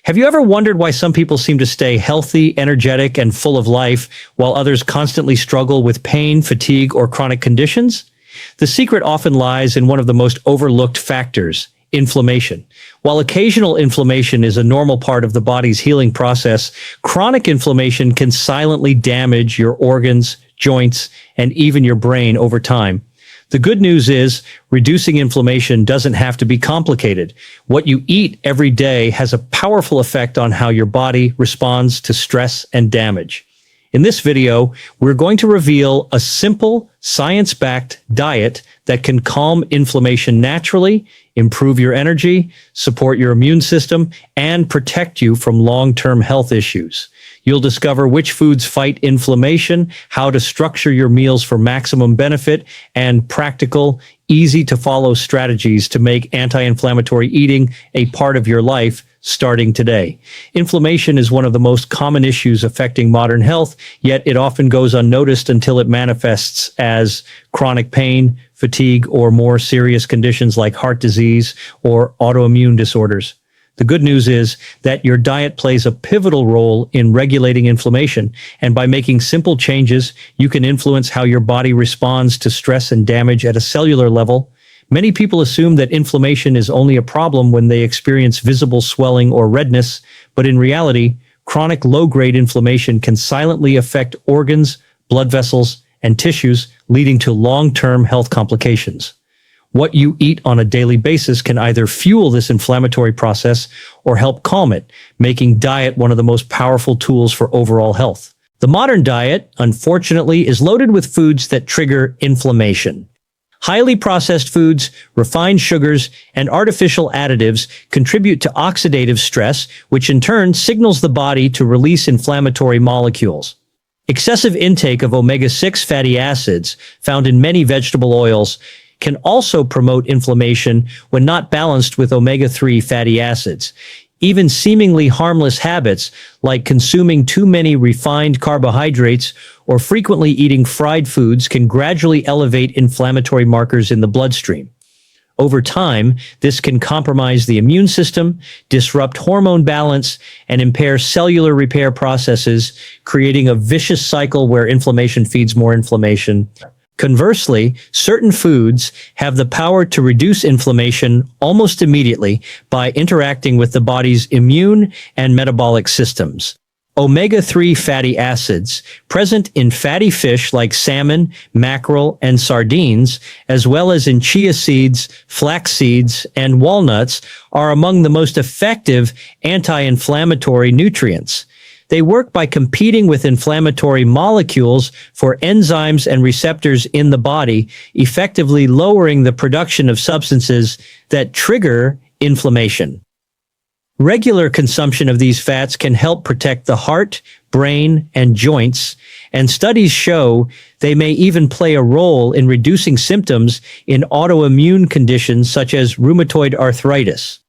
Have you ever wondered why some people seem to stay healthy, energetic, and full of life, while others constantly struggle with pain, fatigue, or chronic conditions? The secret often lies in one of the most overlooked factors: inflammation. While occasional inflammation is a normal part of the body's healing process, chronic inflammation can silently damage your organs, joints, and even your brain over time. The good news is, reducing inflammation doesn't have to be complicated. What you eat every day has a powerful effect on how your body responds to stress and damage. In this video, we're going to reveal a simple, science-backed diet that can calm inflammation naturally, improve your energy, support your immune system, and protect you from long-term health issues. You'll discover which foods fight inflammation, how to structure your meals for maximum benefit, and practical, easy-to-follow strategies to make anti-inflammatory eating a part of your life starting today. Inflammation is one of the most common issues affecting modern health, yet it often goes unnoticed until it manifests as chronic pain, fatigue, or more serious conditions like heart disease or autoimmune disorders. The good news is that your diet plays a pivotal role in regulating inflammation, and by making simple changes, you can influence how your body responds to stress and damage at a cellular level. Many people assume that inflammation is only a problem when they experience visible swelling or redness, but in reality, chronic low-grade inflammation can silently affect organs, blood vessels, and tissues, leading to long-term health complications. What you eat on a daily basis can either fuel this inflammatory process or help calm it, making diet one of the most powerful tools for overall health. The modern diet, unfortunately, is loaded with foods that trigger inflammation. Highly processed foods, refined sugars, and artificial additives contribute to oxidative stress, which in turn signals the body to release inflammatory molecules. Excessive intake of omega-6 fatty acids, found in many vegetable oils, can also promote inflammation when not balanced with omega-3 fatty acids. Even seemingly harmless habits, like consuming too many refined carbohydrates or frequently eating fried foods, can gradually elevate inflammatory markers in the bloodstream. Over time, this can compromise the immune system, disrupt hormone balance, and impair cellular repair processes, creating a vicious cycle where inflammation feeds more inflammation. Conversely, certain foods have the power to reduce inflammation almost immediately by interacting with the body's immune and metabolic systems. Omega-3 fatty acids, present in fatty fish like salmon, mackerel, and sardines, as well as in chia seeds, flax seeds, and walnuts, are among the most effective anti-inflammatory nutrients. They work by competing with inflammatory molecules for enzymes and receptors in the body, effectively lowering the production of substances that trigger inflammation. Regular consumption of these fats can help protect the heart, brain, and joints, and studies show they may even play a role in reducing symptoms in autoimmune conditions such as rheumatoid arthritis.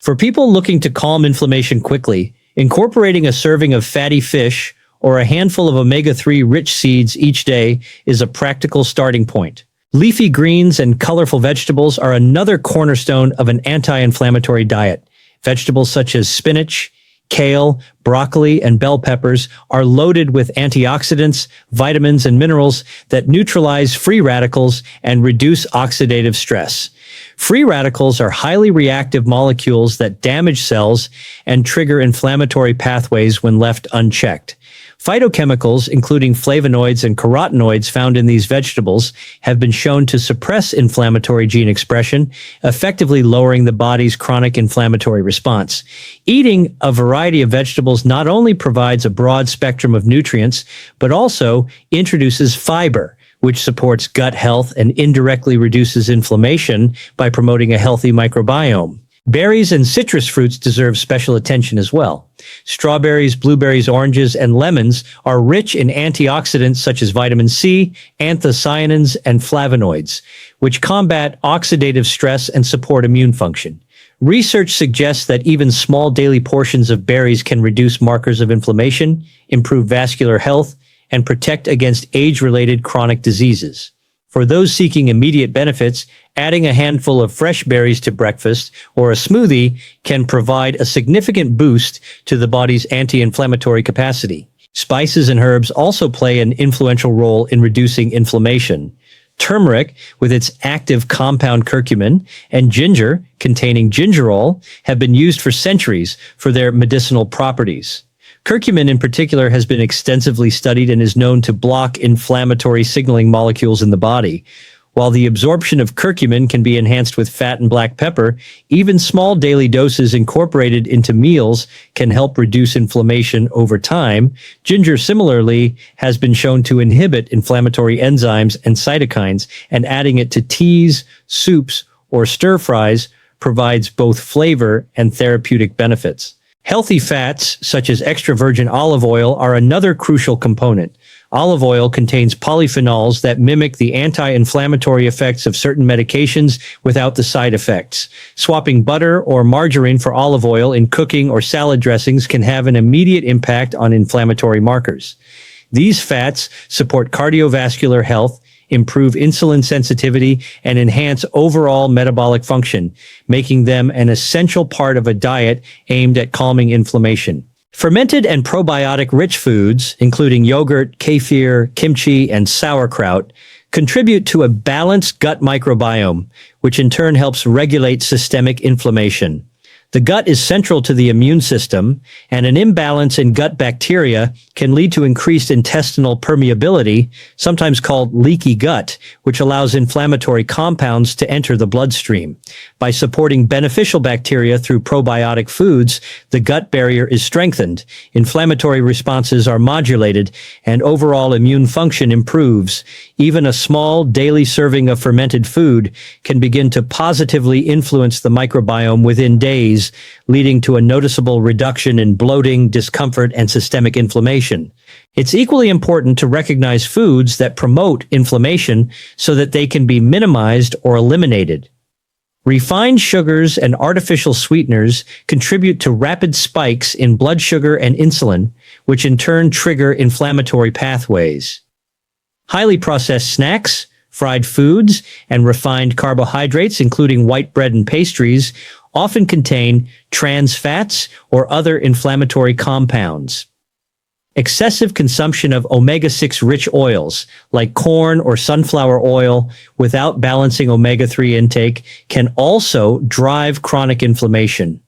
For people looking to calm inflammation quickly, incorporating a serving of fatty fish or a handful of omega-3 rich seeds each day is a practical starting point. Leafy greens and colorful vegetables are another cornerstone of an anti-inflammatory diet. Vegetables such as spinach, kale, broccoli, and bell peppers are loaded with antioxidants, vitamins, and minerals that neutralize free radicals and reduce oxidative stress. Free radicals are highly reactive molecules that damage cells and trigger inflammatory pathways when left unchecked. Phytochemicals, including flavonoids and carotenoids found in these vegetables, have been shown to suppress inflammatory gene expression, effectively lowering the body's chronic inflammatory response. Eating a variety of vegetables not only provides a broad spectrum of nutrients, but also introduces fiber, which supports gut health and indirectly reduces inflammation by promoting a healthy microbiome. Berries and citrus fruits deserve special attention as well. Strawberries, blueberries, oranges, and lemons are rich in antioxidants such as vitamin C, anthocyanins, and flavonoids, which combat oxidative stress and support immune function. Research suggests that even small daily portions of berries can reduce markers of inflammation, improve vascular health, and protect against age-related chronic diseases. For those seeking immediate benefits, adding a handful of fresh berries to breakfast or a smoothie can provide a significant boost to the body's anti-inflammatory capacity. Spices and herbs also play an influential role in reducing inflammation. Turmeric, with its active compound curcumin, and ginger, containing gingerol, have been used for centuries for their medicinal properties. Curcumin in particular has been extensively studied and is known to block inflammatory signaling molecules in the body. While the absorption of curcumin can be enhanced with fat and black pepper, even small daily doses incorporated into meals can help reduce inflammation over time. Ginger similarly has been shown to inhibit inflammatory enzymes and cytokines, and adding it to teas, soups, or stir-fries provides both flavor and therapeutic benefits. Healthy fats, such as extra virgin olive oil, are another crucial component. Olive oil contains polyphenols that mimic the anti-inflammatory effects of certain medications without the side effects. Swapping butter or margarine for olive oil in cooking or salad dressings can have an immediate impact on inflammatory markers. These fats support cardiovascular health, improve insulin sensitivity, and enhance overall metabolic function, making them an essential part of a diet aimed at calming inflammation. Fermented and probiotic-rich foods, including yogurt, kefir, kimchi, and sauerkraut, contribute to a balanced gut microbiome, which in turn helps regulate systemic inflammation. The gut is central to the immune system, and an imbalance in gut bacteria can lead to increased intestinal permeability, sometimes called leaky gut, which allows inflammatory compounds to enter the bloodstream. By supporting beneficial bacteria through probiotic foods, the gut barrier is strengthened, inflammatory responses are modulated, and overall immune function improves. Even a small daily serving of fermented food can begin to positively influence the microbiome within days, leading to a noticeable reduction in bloating, discomfort, and systemic inflammation. It's equally important to recognize foods that promote inflammation so that they can be minimized or eliminated. Refined sugars and artificial sweeteners contribute to rapid spikes in blood sugar and insulin, which in turn trigger inflammatory pathways. Highly processed snacks, fried foods, and refined carbohydrates, including white bread and pastries, often contain trans fats or other inflammatory compounds. Excessive consumption of omega-6 rich oils, like corn or sunflower oil, without balancing omega-3 intake, can also drive chronic inflammation.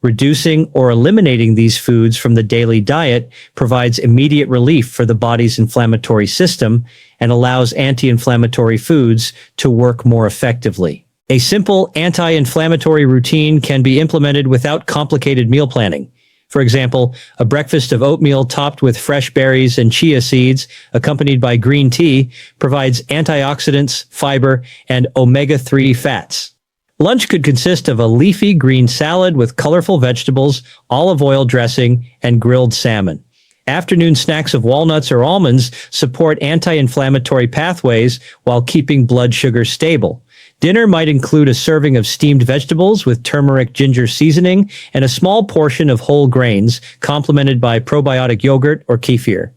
Reducing or eliminating these foods from the daily diet provides immediate relief for the body's inflammatory system and allows anti-inflammatory foods to work more effectively. A simple anti-inflammatory routine can be implemented without complicated meal planning. For example, a breakfast of oatmeal topped with fresh berries and chia seeds, accompanied by green tea, provides antioxidants, fiber, and omega-3 fats. Lunch could consist of a leafy green salad with colorful vegetables, olive oil dressing, and grilled salmon. Afternoon snacks of walnuts or almonds support anti-inflammatory pathways while keeping blood sugar stable. Dinner might include a serving of steamed vegetables with turmeric ginger seasoning and a small portion of whole grains, complemented by probiotic yogurt or kefir.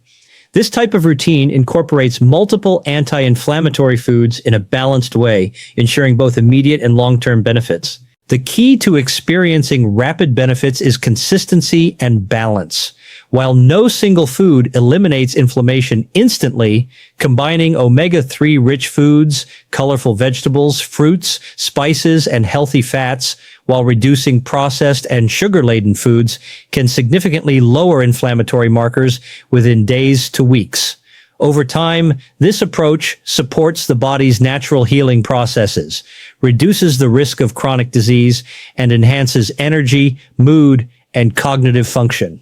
This type of routine incorporates multiple anti-inflammatory foods in a balanced way, ensuring both immediate and long-term benefits. The key to experiencing rapid benefits is consistency and balance. While no single food eliminates inflammation instantly, combining omega-3 rich foods, colorful vegetables, fruits, spices, and healthy fats, while reducing processed and sugar-laden foods, can significantly lower inflammatory markers within days to weeks. Over time, this approach supports the body's natural healing processes, reduces the risk of chronic disease, and enhances energy, mood, and cognitive function.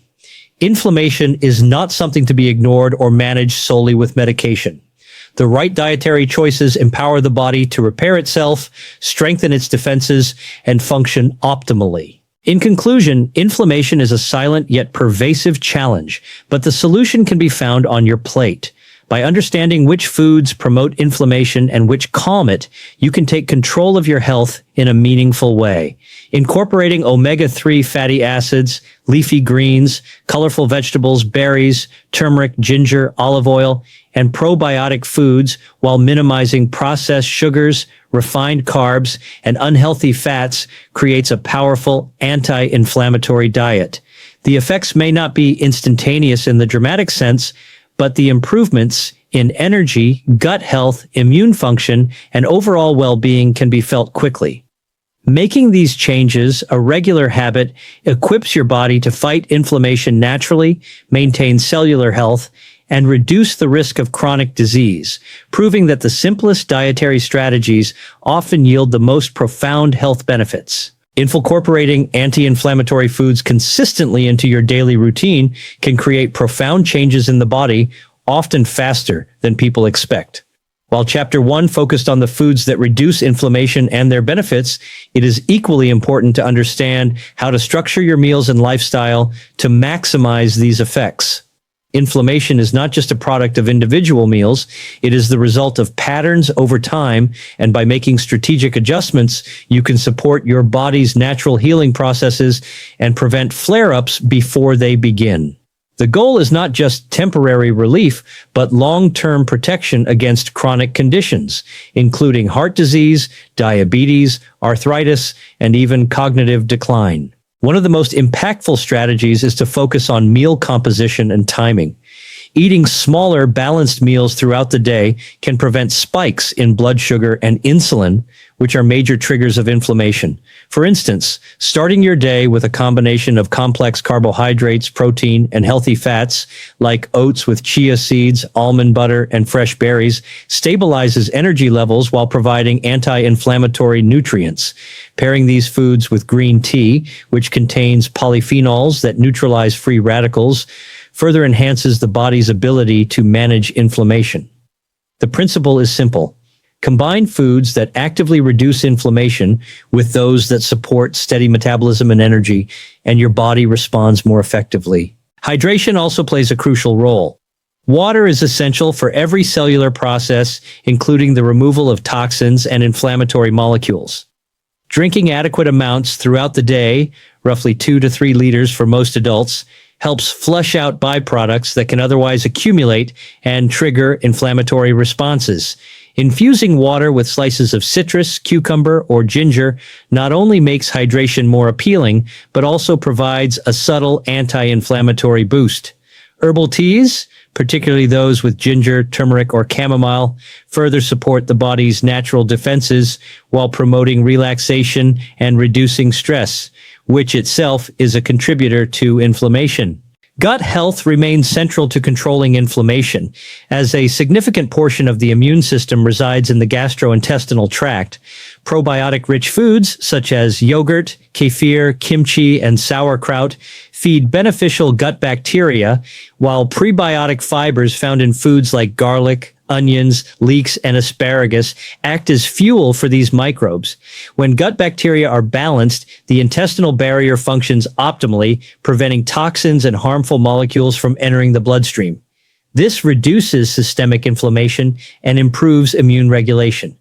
Inflammation is not something to be ignored or managed solely with medication. The right dietary choices empower the body to repair itself, strengthen its defenses, and function optimally. In conclusion, inflammation is a silent yet pervasive challenge, but the solution can be found on your plate. By understanding which foods promote inflammation and which calm it, you can take control of your health in a meaningful way. Incorporating omega-3 fatty acids, leafy greens, colorful vegetables, berries, turmeric, ginger, olive oil, and probiotic foods while minimizing processed sugars, refined carbs, and unhealthy fats creates a powerful anti-inflammatory diet. The effects may not be instantaneous in the dramatic sense, but the improvements in energy, gut health, immune function, and overall well-being can be felt quickly. Making these changes a regular habit equips your body to fight inflammation naturally, maintain cellular health, and reduce the risk of chronic disease, proving that the simplest dietary strategies often yield the most profound health benefits. Incorporating anti-inflammatory foods consistently into your daily routine can create profound changes in the body, often faster than people expect. While Chapter 1 focused on the foods that reduce inflammation and their benefits, it is equally important to understand how to structure your meals and lifestyle to maximize these effects. Inflammation is not just a product of individual meals, it is the result of patterns over time, and by making strategic adjustments, you can support your body's natural healing processes and prevent flare-ups before they begin. The goal is not just temporary relief, but long-term protection against chronic conditions, including heart disease, diabetes, arthritis, and even cognitive decline. One of the most impactful strategies is to focus on meal composition and timing. Eating smaller, balanced meals throughout the day can prevent spikes in blood sugar and insulin, which are major triggers of inflammation. For instance, starting your day with a combination of complex carbohydrates, protein, and healthy fats, like oats with chia seeds, almond butter, and fresh berries, stabilizes energy levels while providing anti-inflammatory nutrients. Pairing these foods with green tea, which contains polyphenols that neutralize free radicals, further enhances the body's ability to manage inflammation. The principle is simple. Combine foods that actively reduce inflammation with those that support steady metabolism and energy, and your body responds more effectively. Hydration also plays a crucial role. Water is essential for every cellular process, including the removal of toxins and inflammatory molecules. Drinking adequate amounts throughout the day, roughly 2 to 3 liters for most adults, helps flush out byproducts that can otherwise accumulate and trigger inflammatory responses. Infusing water with slices of citrus, cucumber, or ginger not only makes hydration more appealing, but also provides a subtle anti-inflammatory boost. Herbal teas, particularly those with ginger, turmeric, or chamomile, further support the body's natural defenses while promoting relaxation and reducing stress, which itself is a contributor to inflammation. Gut health remains central to controlling inflammation, as a significant portion of the immune system resides in the gastrointestinal tract. Probiotic-rich foods, such as yogurt, kefir, kimchi, and sauerkraut, feed beneficial gut bacteria, while prebiotic fibers found in foods like garlic, onions, leeks, and asparagus act as fuel for these microbes. When gut bacteria are balanced, the intestinal barrier functions optimally, preventing toxins and harmful molecules from entering the bloodstream. This reduces systemic inflammation and improves immune regulation.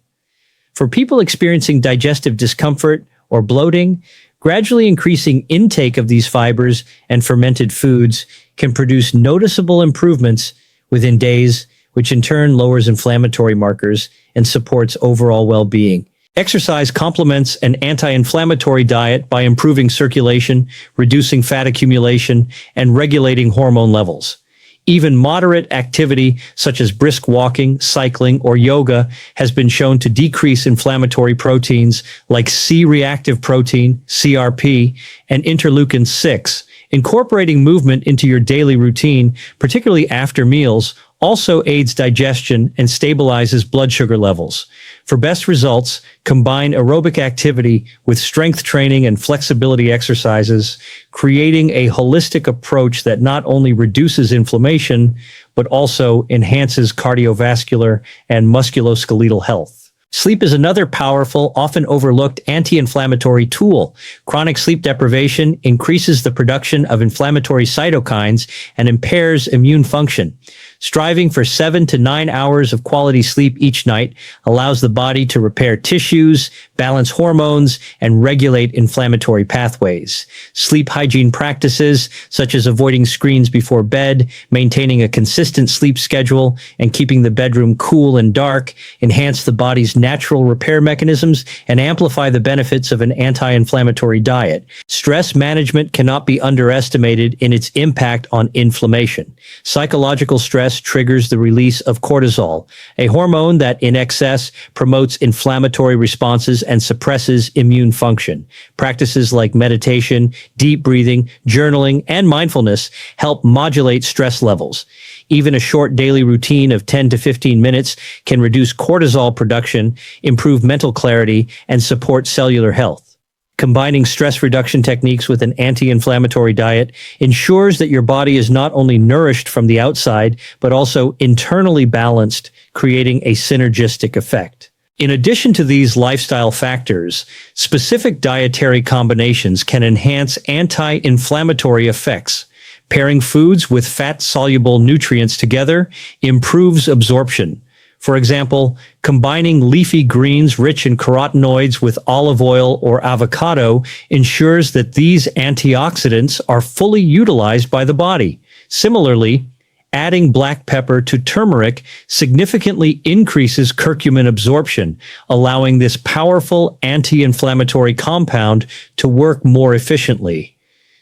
For people experiencing digestive discomfort or bloating, gradually increasing intake of these fibers and fermented foods can produce noticeable improvements within days, which in turn lowers inflammatory markers and supports overall well-being. Exercise complements an anti-inflammatory diet by improving circulation, reducing fat accumulation, and regulating hormone levels. Even moderate activity, such as brisk walking, cycling, or yoga, has been shown to decrease inflammatory proteins like C-reactive protein, CRP, and interleukin-6. Incorporating movement into your daily routine, particularly after meals, also aids digestion and stabilizes blood sugar levels. For best results, combine aerobic activity with strength training and flexibility exercises, creating a holistic approach that not only reduces inflammation, but also enhances cardiovascular and musculoskeletal health. Sleep is another powerful, often overlooked anti-inflammatory tool. Chronic sleep deprivation increases the production of inflammatory cytokines and impairs immune function. Striving for 7 to 9 hours of quality sleep each night allows the body to repair tissues, balance hormones, and regulate inflammatory pathways. Sleep hygiene practices, such as avoiding screens before bed, maintaining a consistent sleep schedule, and keeping the bedroom cool and dark, enhance the body's natural repair mechanisms and amplify the benefits of an anti-inflammatory diet. Stress management cannot be underestimated in its impact on inflammation. Psychological stress triggers the release of cortisol, a hormone that in excess promotes inflammatory responses and suppresses immune function. Practices like meditation, deep breathing, journaling, and mindfulness help modulate stress levels. Even a short daily routine of 10 to 15 minutes can reduce cortisol production, improve mental clarity, and support cellular health. Combining stress reduction techniques with an anti-inflammatory diet ensures that your body is not only nourished from the outside, but also internally balanced, creating a synergistic effect. In addition to these lifestyle factors, specific dietary combinations can enhance anti-inflammatory effects. Pairing foods with fat-soluble nutrients together improves absorption. For example, combining leafy greens rich in carotenoids with olive oil or avocado ensures that these antioxidants are fully utilized by the body. Similarly, adding black pepper to turmeric significantly increases curcumin absorption, allowing this powerful anti-inflammatory compound to work more efficiently.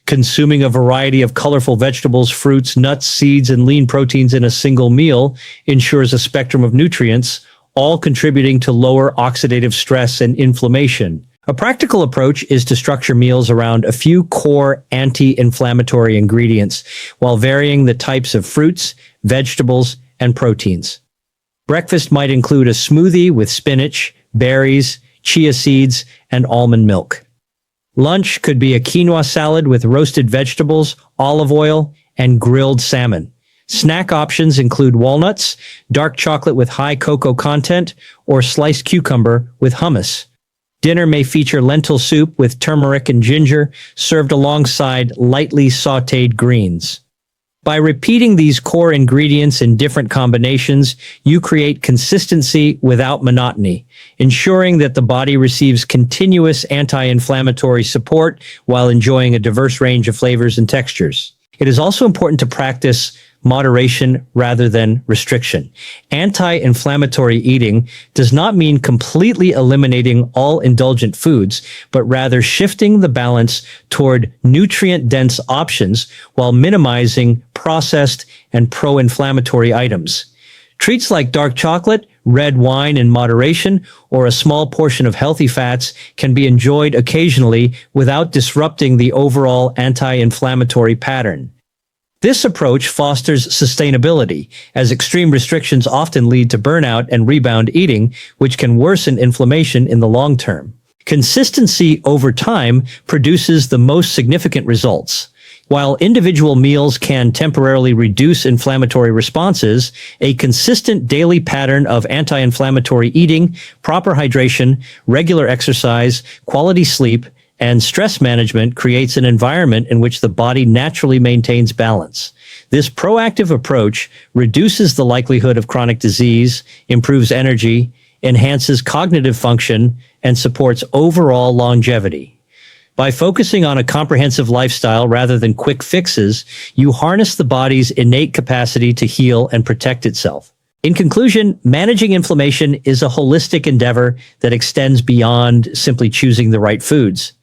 Consuming a variety of colorful vegetables, fruits, nuts, seeds, and lean proteins in a single meal ensures a spectrum of nutrients, all contributing to lower oxidative stress and inflammation. A practical approach is to structure meals around a few core anti-inflammatory ingredients, while varying the types of fruits, vegetables, and proteins. Breakfast might include a smoothie with spinach, berries, chia seeds, and almond milk. Lunch could be a quinoa salad with roasted vegetables, olive oil, and grilled salmon. Snack options include walnuts, dark chocolate with high cocoa content, or sliced cucumber with hummus. Dinner may feature lentil soup with turmeric and ginger, served alongside lightly sautéed greens. By repeating these core ingredients in different combinations, you create consistency without monotony, ensuring that the body receives continuous anti-inflammatory support while enjoying a diverse range of flavors and textures. It is also important to practice moderation rather than restriction. Anti-inflammatory eating does not mean completely eliminating all indulgent foods, but rather shifting the balance toward nutrient-dense options while minimizing processed and pro-inflammatory items. Treats like dark chocolate, red wine in moderation, or a small portion of healthy fats can be enjoyed occasionally without disrupting the overall anti-inflammatory pattern. This approach fosters sustainability, as extreme restrictions often lead to burnout and rebound eating, which can worsen inflammation in the long term. Consistency over time produces the most significant results. While individual meals can temporarily reduce inflammatory responses, a consistent daily pattern of anti-inflammatory eating, proper hydration, regular exercise, quality sleep, and stress management creates an environment in which the body naturally maintains balance. This proactive approach reduces the likelihood of chronic disease, improves energy, enhances cognitive function, and supports overall longevity. By focusing on a comprehensive lifestyle rather than quick fixes, you harness the body's innate capacity to heal and protect itself. In conclusion, managing inflammation is a holistic endeavor that extends beyond simply choosing the right foods.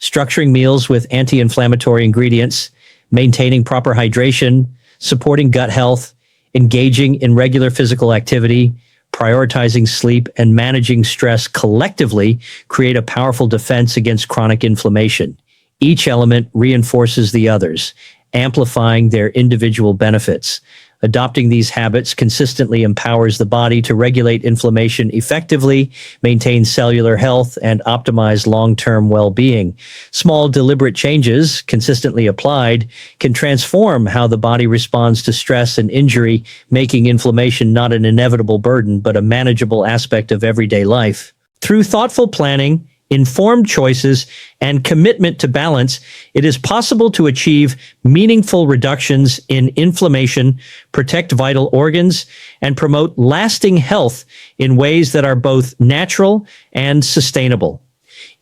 Structuring meals with anti-inflammatory ingredients, maintaining proper hydration, supporting gut health, engaging in regular physical activity, prioritizing sleep, and managing stress collectively create a powerful defense against chronic inflammation. Each element reinforces the others, amplifying their individual benefits. Adopting these habits consistently empowers the body to regulate inflammation effectively, maintain cellular health, and optimize long-term well-being. Small, deliberate changes, consistently applied, can transform how the body responds to stress and injury, making inflammation not an inevitable burden, but a manageable aspect of everyday life. Through thoughtful planning, informed choices, and commitment to balance, it is possible to achieve meaningful reductions in inflammation, protect vital organs, and promote lasting health in ways that are both natural and sustainable.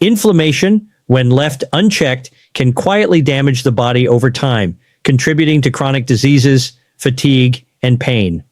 Inflammation, when left unchecked, can quietly damage the body over time, contributing to chronic diseases, fatigue, and pain.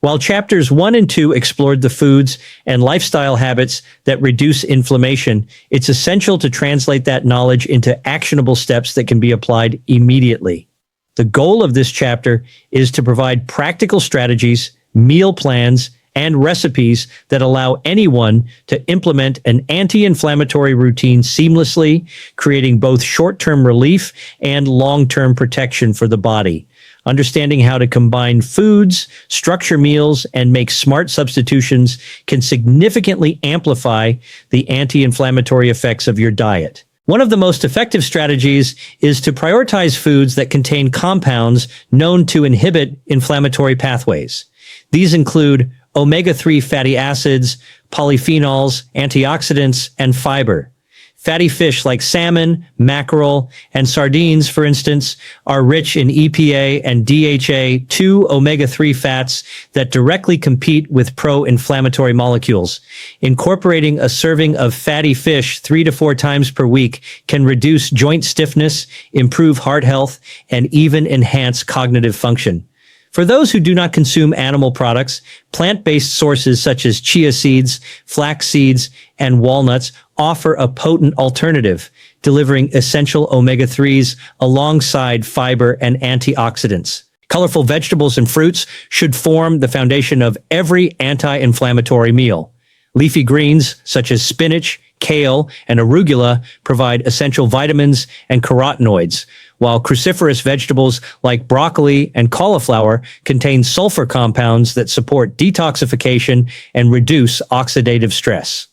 While chapters 1 and 2 explored the foods and lifestyle habits that reduce inflammation, it's essential to translate that knowledge into actionable steps that can be applied immediately. The goal of this chapter is to provide practical strategies, meal plans, and recipes that allow anyone to implement an anti-inflammatory routine seamlessly, creating both short-term relief and long-term protection for the body. Understanding how to combine foods, structure meals, and make smart substitutions can significantly amplify the anti-inflammatory effects of your diet. One of the most effective strategies is to prioritize foods that contain compounds known to inhibit inflammatory pathways. These include omega-3 fatty acids, polyphenols, antioxidants, and fiber. Fatty fish like salmon, mackerel, and sardines, for instance, are rich in EPA and DHA, two omega-3 fats that directly compete with pro-inflammatory molecules. Incorporating a serving of fatty fish 3 to 4 times per week can reduce joint stiffness, improve heart health, and even enhance cognitive function. For those who do not consume animal products, plant-based sources such as chia seeds, flax seeds, and walnuts offer a potent alternative, delivering essential omega-3s alongside fiber and antioxidants. Colorful vegetables and fruits should form the foundation of every anti-inflammatory meal. Leafy greens such as spinach, kale, and arugula provide essential vitamins and carotenoids, while cruciferous vegetables like broccoli and cauliflower contain sulfur compounds that support detoxification and reduce oxidative stress.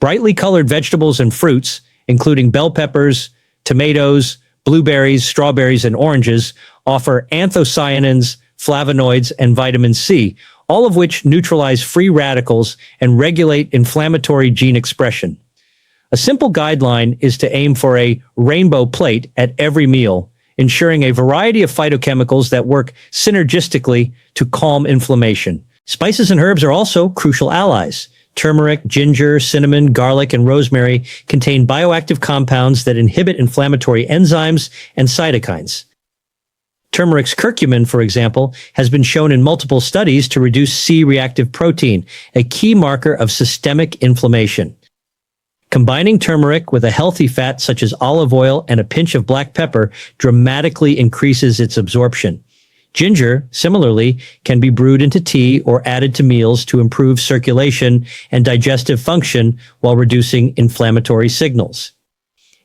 Brightly colored vegetables and fruits, including bell peppers, tomatoes, blueberries, strawberries, and oranges, offer anthocyanins, flavonoids, and vitamin C, all of which neutralize free radicals and regulate inflammatory gene expression. A simple guideline is to aim for a rainbow plate at every meal, ensuring a variety of phytochemicals that work synergistically to calm inflammation. Spices and herbs are also crucial allies. Turmeric, ginger, cinnamon, garlic, and rosemary contain bioactive compounds that inhibit inflammatory enzymes and cytokines. Turmeric's curcumin, for example, has been shown in multiple studies to reduce C-reactive protein, a key marker of systemic inflammation. Combining turmeric with a healthy fat such as olive oil and a pinch of black pepper dramatically increases its absorption. Ginger, similarly, can be brewed into tea or added to meals to improve circulation and digestive function while reducing inflammatory signals.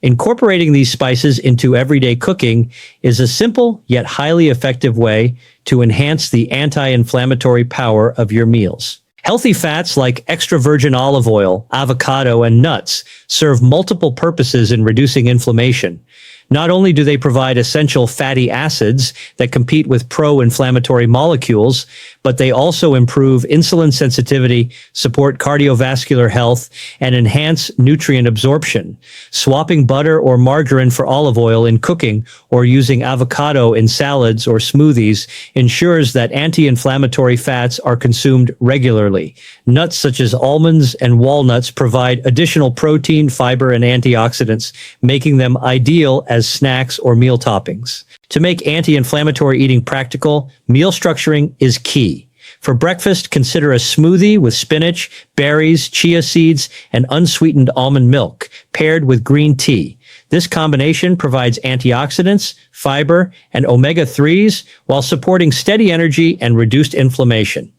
Incorporating these spices into everyday cooking is a simple yet highly effective way to enhance the anti-inflammatory power of your meals. Healthy fats like extra virgin olive oil, avocado, and nuts serve multiple purposes in reducing inflammation. Not only do they provide essential fatty acids that compete with pro-inflammatory molecules, but they also improve insulin sensitivity, support cardiovascular health, and enhance nutrient absorption. Swapping butter or margarine for olive oil in cooking or using avocado in salads or smoothies ensures that anti-inflammatory fats are consumed regularly. Nuts such as almonds and walnuts provide additional protein, fiber, and antioxidants, making them ideal as snacks or meal toppings. To make anti-inflammatory eating practical, meal structuring is key. For breakfast, consider a smoothie with spinach, berries, chia seeds, and unsweetened almond milk, paired with green tea. This combination provides antioxidants, fiber, and omega-3s while supporting steady energy and reduced inflammation.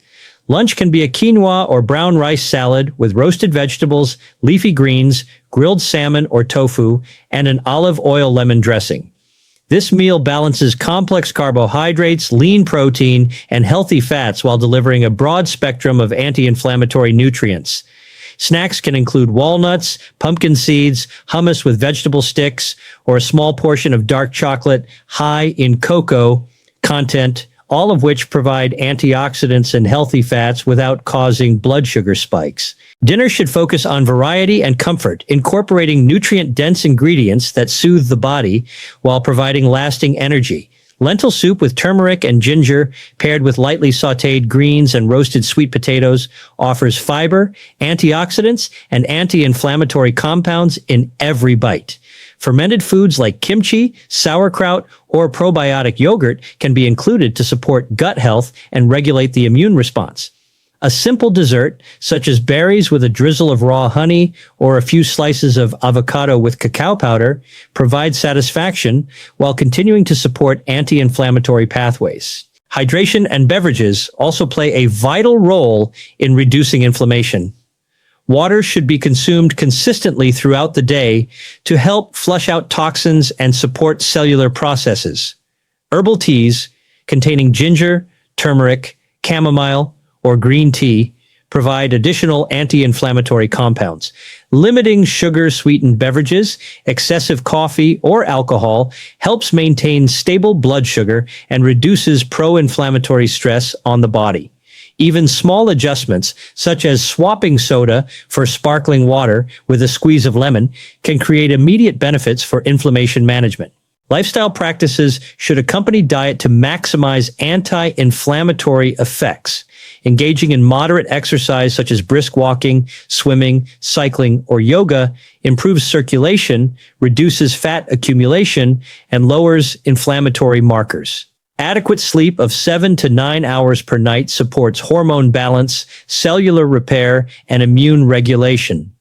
Lunch can be a quinoa or brown rice salad with roasted vegetables, leafy greens, grilled salmon or tofu, and an olive oil lemon dressing. This meal balances complex carbohydrates, lean protein, and healthy fats while delivering a broad spectrum of anti-inflammatory nutrients. Snacks can include walnuts, pumpkin seeds, hummus with vegetable sticks, or a small portion of dark chocolate high in cocoa content all of which provide antioxidants and healthy fats without causing blood sugar spikes. Dinner should focus on variety and comfort, incorporating nutrient-dense ingredients that soothe the body while providing lasting energy. Lentil soup with turmeric and ginger, paired with lightly sautéed greens and roasted sweet potatoes, offers fiber, antioxidants, and anti-inflammatory compounds in every bite. Fermented foods like kimchi, sauerkraut, or probiotic yogurt can be included to support gut health and regulate the immune response. A simple dessert, such as berries with a drizzle of raw honey or a few slices of avocado with cacao powder, provides satisfaction while continuing to support anti-inflammatory pathways. Hydration and beverages also play a vital role in reducing inflammation. Water should be consumed consistently throughout the day to help flush out toxins and support cellular processes. Herbal teas containing ginger, turmeric, chamomile, or green tea provide additional anti-inflammatory compounds. Limiting sugar-sweetened beverages, excessive coffee, or alcohol helps maintain stable blood sugar and reduces pro-inflammatory stress on the body. Even small adjustments, such as swapping soda for sparkling water with a squeeze of lemon, can create immediate benefits for inflammation management. Lifestyle practices should accompany diet to maximize anti-inflammatory effects. Engaging in moderate exercise such as brisk walking, swimming, cycling, or yoga improves circulation, reduces fat accumulation, and lowers inflammatory markers. Adequate sleep of 7 to 9 hours per night supports hormone balance, cellular repair, and immune regulation.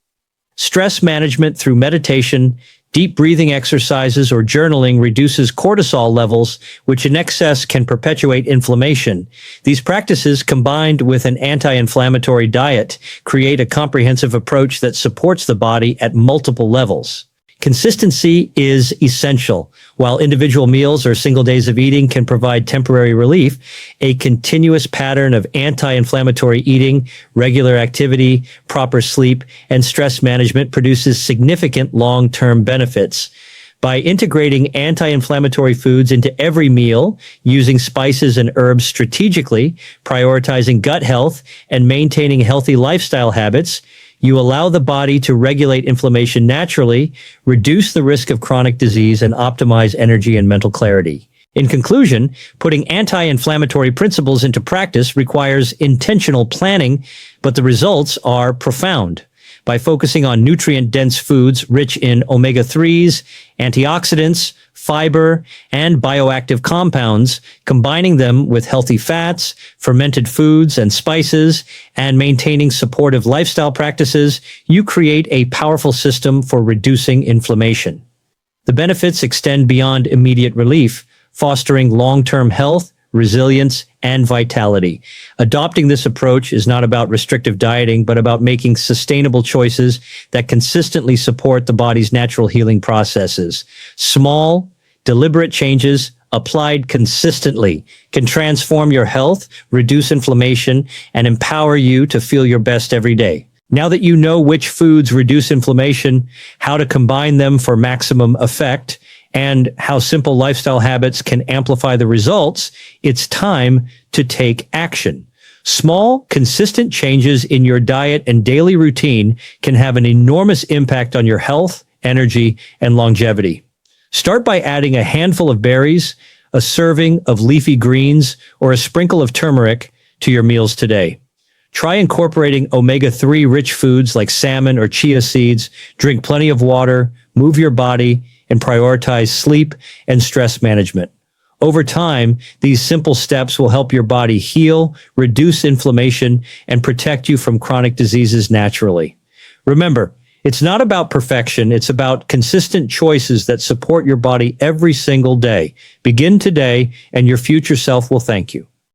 Stress management through meditation, deep breathing exercises, or journaling reduces cortisol levels, which in excess can perpetuate inflammation. These practices, combined with an anti-inflammatory diet, create a comprehensive approach that supports the body at multiple levels. Consistency is essential. While individual meals or single days of eating can provide temporary relief, a continuous pattern of anti-inflammatory eating, regular activity, proper sleep, and stress management produces significant long-term benefits. By integrating anti-inflammatory foods into every meal, using spices and herbs strategically, prioritizing gut health, and maintaining healthy lifestyle habits, you allow the body to regulate inflammation naturally, reduce the risk of chronic disease, and optimize energy and mental clarity. In conclusion, putting anti-inflammatory principles into practice requires intentional planning, but the results are profound. By focusing on nutrient-dense foods rich in omega-3s, antioxidants, fiber, and bioactive compounds, combining them with healthy fats, fermented foods, and spices, and maintaining supportive lifestyle practices, you create a powerful system for reducing inflammation. The benefits extend beyond immediate relief, fostering long-term health, resilience, and vitality. Adopting this approach is not about restrictive dieting, but about making sustainable choices that consistently support the body's natural healing processes. Small, deliberate changes applied consistently can transform your health, reduce inflammation, and empower you to feel your best every day. Now that you know which foods reduce inflammation, how to combine them for maximum effect, and how simple lifestyle habits can amplify the results, it's time to take action. Small, consistent changes in your diet and daily routine can have an enormous impact on your health, energy, and longevity. Start by adding a handful of berries, a serving of leafy greens, or a sprinkle of turmeric to your meals today. Try incorporating omega-3 rich foods like salmon or chia seeds, drink plenty of water, move your body, and prioritize sleep and stress management. Over time, these simple steps will help your body heal, reduce inflammation, and protect you from chronic diseases naturally. Remember, it's not about perfection, it's about consistent choices that support your body every single day. Begin today, and your future self will thank you.